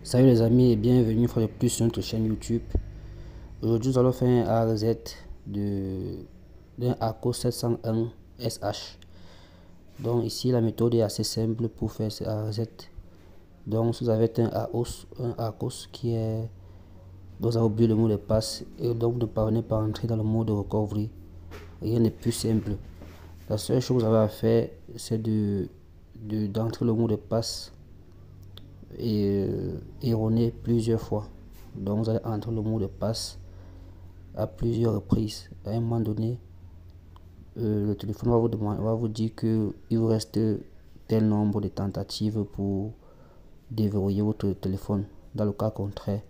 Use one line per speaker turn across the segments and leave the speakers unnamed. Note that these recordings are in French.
Salut les amis et bienvenue une fois de plus sur notre chaîne YouTube. Aujourd'hui nous allons faire un A reset d'un ACO 701 SH. Donc ici la méthode est assez simple pour faire ce A reset. Donc si vous avez un ACOS qui est dont vous avez oublié le mot de passe et donc vous ne parvenez pas à entrer dans le mode de recovery, rien n'est plus simple. La seule chose que vous avez à faire c'est d'entrer le mot de passe erroné plusieurs fois. Donc vous allez entrer le mot de passe à plusieurs reprises. À un moment donné, le téléphone va vous dire que il vous reste tel nombre de tentatives pour déverrouiller votre téléphone. Dans le cas contraire,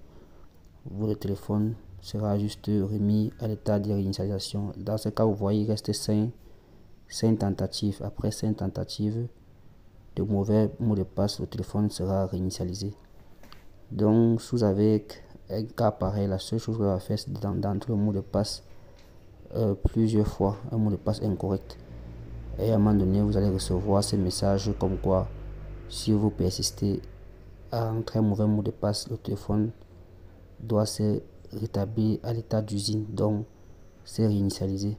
votre téléphone sera juste remis à l'état de réinitialisation. Dans ce cas, vous voyez, il reste 5 tentatives. Après 5 tentatives de mauvais mots de passe, le téléphone sera réinitialisé. Donc, si vous avez un cas pareil, la seule chose que vous allez faire, c'est d'entrer le mot de passe plusieurs fois, un mot de passe incorrect. Et à un moment donné, vous allez recevoir ce message comme quoi, si vous persistez à entrer un mauvais mot de passe, le téléphone doit se rétablir à l'état d'usine, donc c'est réinitialisé.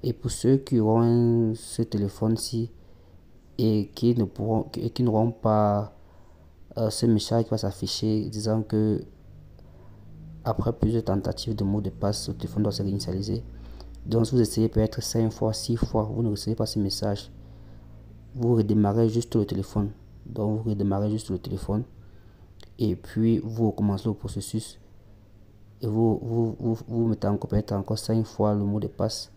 Et pour ceux qui auront ce téléphone-ci et qui n'auront pas ce message qui va s'afficher disant que après plusieurs tentatives de mot de passe, le téléphone doit se réinitialiser. Donc si vous essayez peut-être 5 fois, 6 fois, vous ne recevez pas ce message, vous redémarrez juste le téléphone. Donc vous redémarrez juste le téléphone et puis vous recommencez le processus et vous mettez encore peut-être encore 5 fois le mot de passe.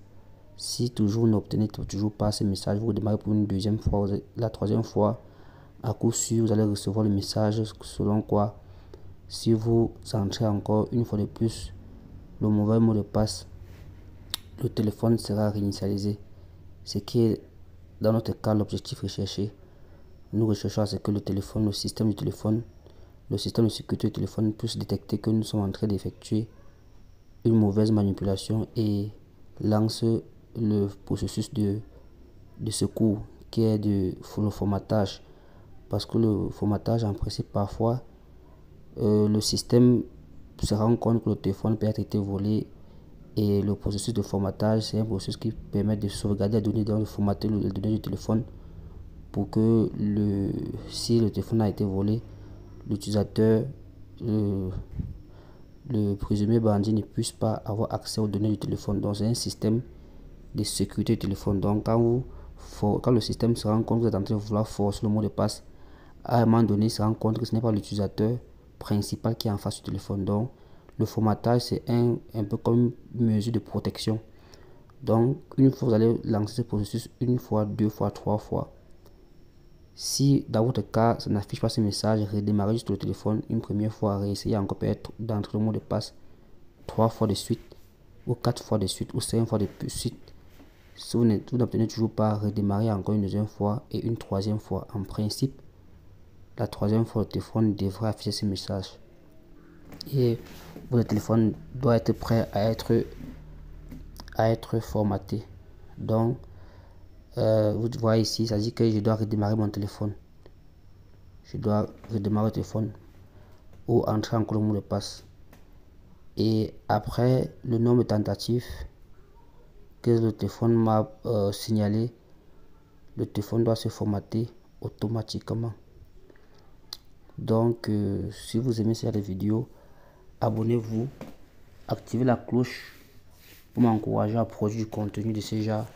Si toujours vous n'obtenez toujours pas ce message, vous redémarrez pour une deuxième fois. La troisième fois, à coup sûr, vous allez recevoir le message selon quoi, si vous entrez encore une fois de plus le mauvais mot de passe, le téléphone sera réinitialisé. Ce qui est dans notre cas l'objectif recherché. Nous recherchons à ce que le téléphone, le système de sécurité du téléphone puisse détecter que nous sommes en train d'effectuer une mauvaise manipulation et lance le processus de secours qui est le formatage. Parce que le formatage, en principe, parfois, le système se rend compte que le téléphone peut être été volé et le processus de formatage, c'est un processus qui permet de sauvegarder les données, donc de formater les données du téléphone pour que si le téléphone a été volé, l'utilisateur, le présumé bandit ne puisse pas avoir accès aux données du téléphone. Donc c'est un système de sécurité du téléphone. Donc quand le système se rend compte que vous êtes en train de vouloir forcer le mot de passe, à un moment donné, il se rend compte que ce n'est pas l'utilisateur principal qui est en face du téléphone. Donc le formatage, c'est un peu comme une mesure de protection. Donc une fois vous allez lancer ce processus, une fois, deux fois, trois fois, si dans votre cas ça n'affiche pas ce message, redémarrez juste le téléphone une première fois, réessayez encore peut-être d'entrer le mot de passe 3 fois de suite ou 4 fois de suite ou 5 fois de suite. Si vous n'obtenez toujours pas, redémarrez encore une deuxième fois et une troisième fois. En principe, la troisième fois, le téléphone devrait afficher ce message et votre téléphone doit être prêt à être formaté. Donc vous voyez ici, ça dit que je dois redémarrer mon téléphone. Je dois redémarrer le téléphone ou entrer encore le mot de passe. Et après le nombre de tentatives que le téléphone m'a signalé, le téléphone doit se formater automatiquement. Donc si vous aimez cette vidéo, abonnez-vous, activez la cloche pour m'encourager à produire du contenu de ce genre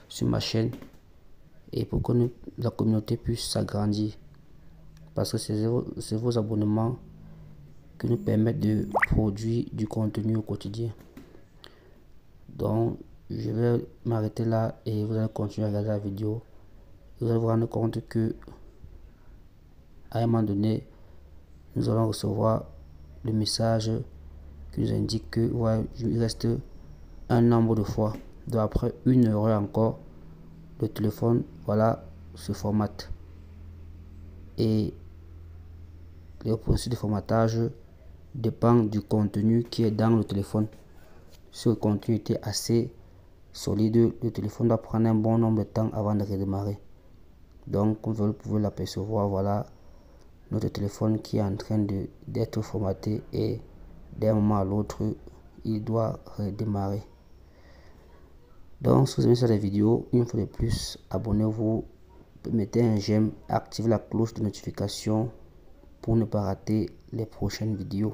sur ma chaîne et pour que la communauté puisse s'agrandir, parce que c'est vos abonnements qui nous permettent de produire du contenu au quotidien. Donc je vais m'arrêter là et vous allez continuer à regarder la vidéo. Vous allez vous rendre compte que à un moment donné, nous allons recevoir le message qui nous indique que il reste un nombre de fois. Donc après une heure encore, le téléphone se formate et le processus de formatage dépend du contenu qui est dans le téléphone. Si le contenu était assez solide, le téléphone doit prendre un bon nombre de temps avant de redémarrer. Donc comme vous pouvez l'apercevoir, voilà, notre téléphone qui est en train d'être formaté et d'un moment à l'autre, il doit redémarrer. Donc, si vous aimez cette vidéo, une fois de plus, abonnez-vous, mettez un j'aime, activez la cloche de notification pour ne pas rater les prochaines vidéos.